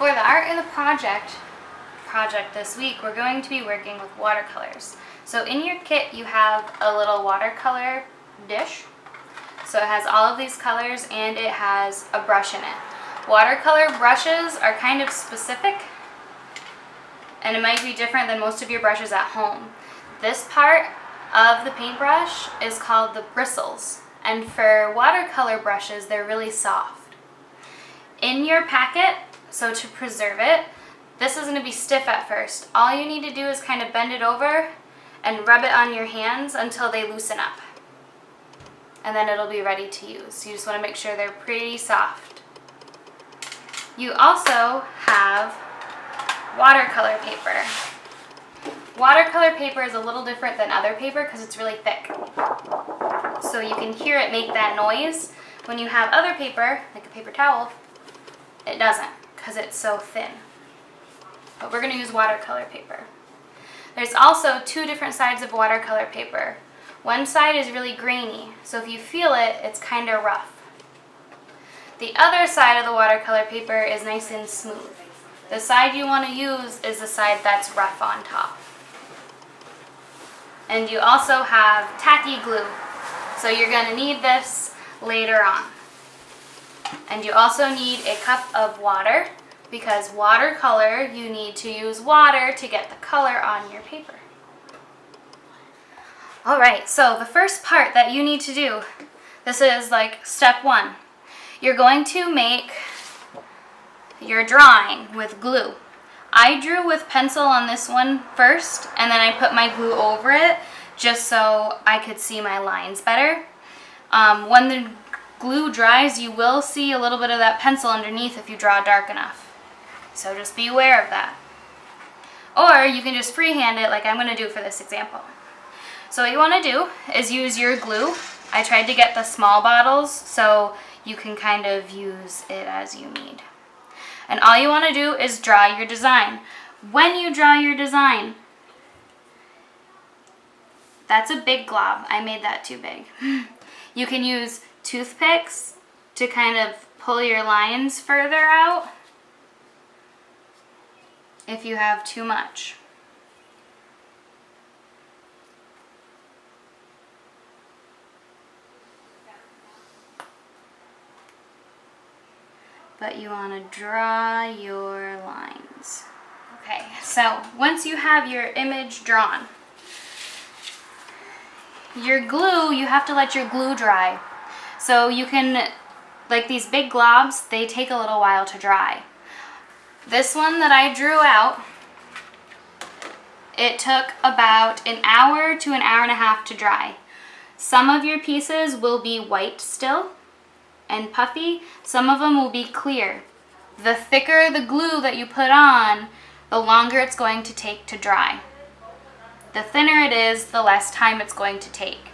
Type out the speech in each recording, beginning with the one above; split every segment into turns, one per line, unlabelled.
For the art in the project this week, we're going to be working with watercolors. So in your kit you have a little watercolor dish. So it has all of these colors and it has a brush in it. Watercolor brushes are kind of specific and it might be different than most of your brushes at home. This part of the paintbrush is called the bristles, and for watercolor brushes they're really soft. In your packet, so to preserve it, this is going to be stiff at first. All you need to do is kind of bend it over and rub it on your hands until they loosen up. And then it'll be ready to use. You just want to make sure they're pretty soft. You also have watercolor paper. Watercolor paper is a little different than other paper because it's really thick. So you can hear it make that noise. When you have other paper, like a paper towel, it doesn't because it's so thin. But we're going to use watercolor paper. There's also two different sides of watercolor paper. One side is really grainy, so if you feel it, it's kind of rough. The other side of the watercolor paper is nice and smooth. The side you want to use is the side that's rough on top. And you also have tacky glue, so you're going to need this later on. And you also need a cup of water, because watercolor, you need to use water to get the color on your paper. Alright, so the first part that you need to do, this is like step one. You're going to make your drawing with glue. I drew with pencil on this one first, and then I put my glue over it just so I could see my lines better. When the glue dries, you will see a little bit of that pencil underneath if you draw dark enough. So just be aware of that. Or you can just freehand it like I'm going to do for this example. So what you want to do is use your glue. I tried to get the small bottles so you can kind of use it as you need. And all you want to do is draw your design. When you draw your design, that's a big glob. I made that too big. You can use toothpicks to kind of pull your lines further out if you have too much. But you want to draw your lines. Okay, so once you have your image drawn, your glue, you have to let your glue dry. So you can, like these big globs, they take a little while to dry. This one that I drew out, it took about an hour to an hour and a half to dry. Some of your pieces will be white still and puffy. Some of them will be clear. The thicker the glue that you put on, the longer it's going to take to dry. The thinner it is, the less time it's going to take.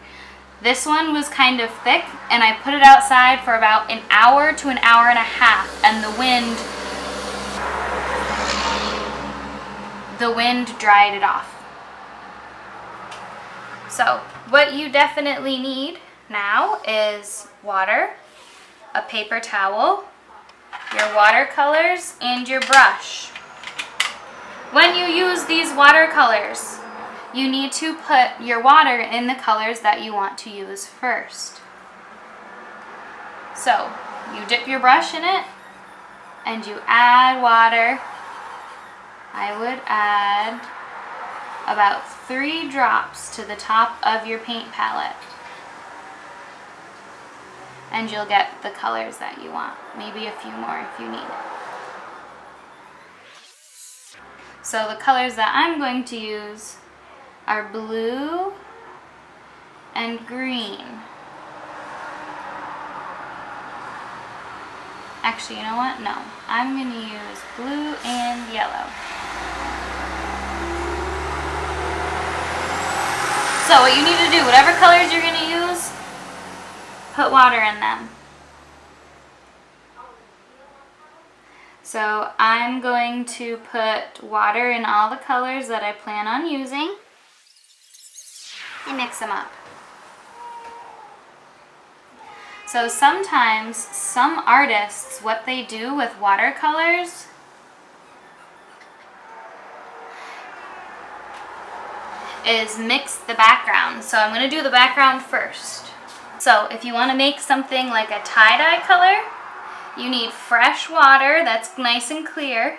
This one was kind of thick, and I put it outside for about an hour to an hour and a half, and the wind dried it off. So what you definitely need now is water, a paper towel, your watercolors, and your brush. When you use these watercolors, you need to put your water in the colors that you want to use first. So you dip your brush in it and you add water. I would add about 3 drops to the top of your paint palette. And you'll get the colors that you want. Maybe a few more if you need. So the colors that I'm going to use are blue and green. Actually, you know what? No. I'm going to use blue and yellow. So what you need to do, whatever colors you're going to use, put water in them. So I'm going to put water in all the colors that I plan on using and mix them up. So sometimes some artists, what they do with watercolors is mix the background. So I'm going to do the background first. So if you want to make something like a tie-dye color, you need fresh water that's nice and clear,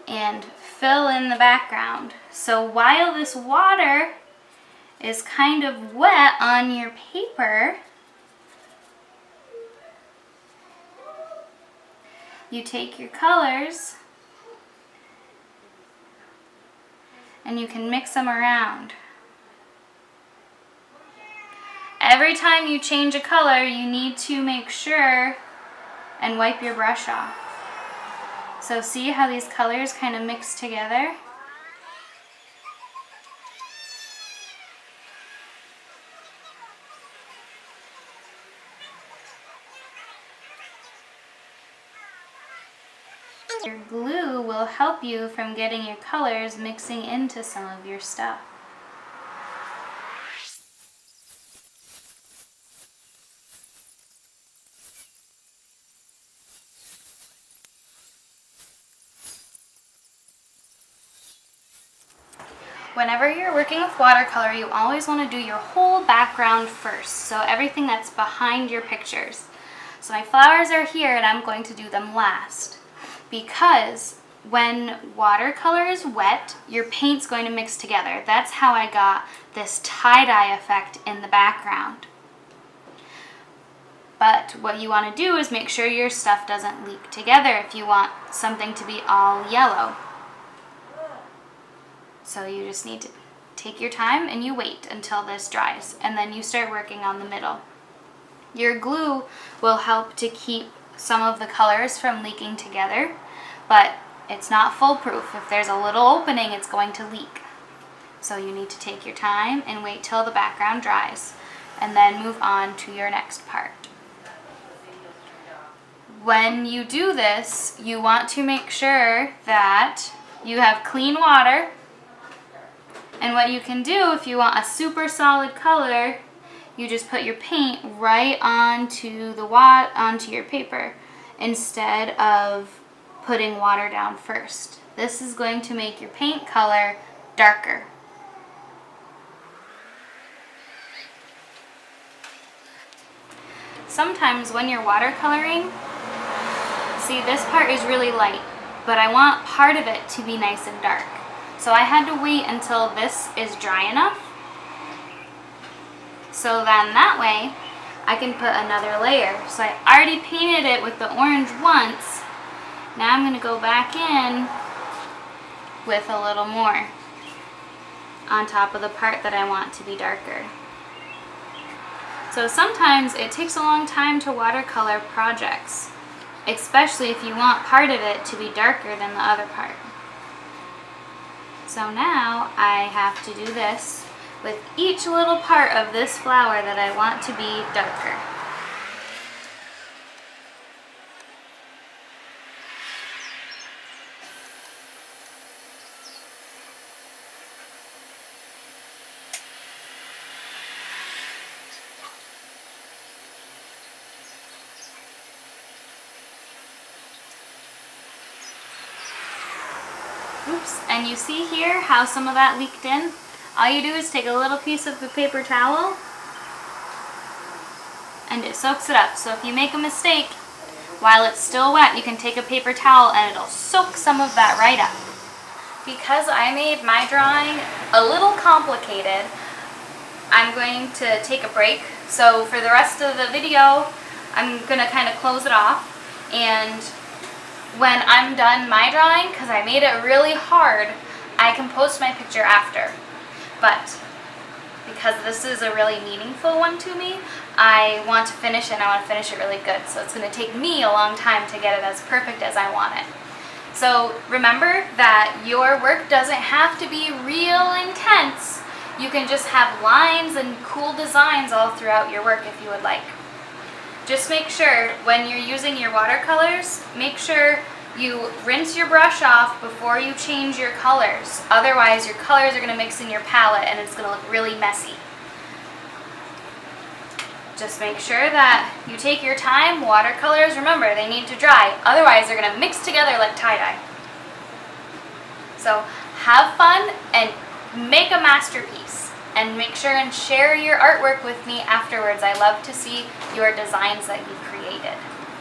and fill in the background. So while this water is kind of wet on your paper, you take your colors and you can mix them around. Every time you change a color, you need to make sure and wipe your brush off. So see how these colors kind of mix together? Your glue will help you from getting your colors mixing into some of your stuff. Whenever you're working with watercolor, you always want to do your whole background first, so everything that's behind your pictures. So my flowers are here and I'm going to do them last, because when watercolor is wet, your paint's going to mix together. That's how I got this tie-dye effect in the background. But what you want to do is make sure your stuff doesn't leak together if you want something to be all yellow. So you just need to take your time and you wait until this dries, and then you start working on the middle. Your glue will help to keep some of the colors from leaking together, but it's not foolproof. If there's a little opening, it's going to leak. So you need to take your time and wait till the background dries, and then move on to your next part. When you do this, you want to make sure that you have clean water. And what you can do, if you want a super solid color, you just put your paint right onto your paper instead of putting water down first. This is going to make your paint color darker. Sometimes when you're watercoloring, see, this part is really light, but I want part of it to be nice and dark. So I had to wait until this is dry enough, so then that way I can put another layer. So I already painted it with the orange once. Now I'm going to go back in with a little more on top of the part that I want to be darker. So sometimes it takes a long time to watercolor projects, especially if you want part of it to be darker than the other part. So now I have to do this with each little part of this flower that I want to be darker. Oops, and you see here how some of that leaked in? All you do is take a little piece of the paper towel and it soaks it up. So if you make a mistake while it's still wet, you can take a paper towel and it'll soak some of that right up. Because I made my drawing a little complicated, I'm going to take a break. So for the rest of the video, I'm going to kind of close it off, and when I'm done my drawing, because I made it really hard, I can post my picture after. But because this is a really meaningful one to me, I want to finish it, and I want to finish it really good. So it's going to take me a long time to get it as perfect as I want it. So remember that your work doesn't have to be real intense. You can just have lines and cool designs all throughout your work if you would like. Just make sure when you're using your watercolors, make sure you rinse your brush off before you change your colors. Otherwise, your colors are going to mix in your palette and it's going to look really messy. Just make sure that you take your time. Watercolors, remember, they need to dry. Otherwise, they're going to mix together like tie-dye. So have fun and make a masterpiece. And make sure and share your artwork with me afterwards. I love to see your designs that you created.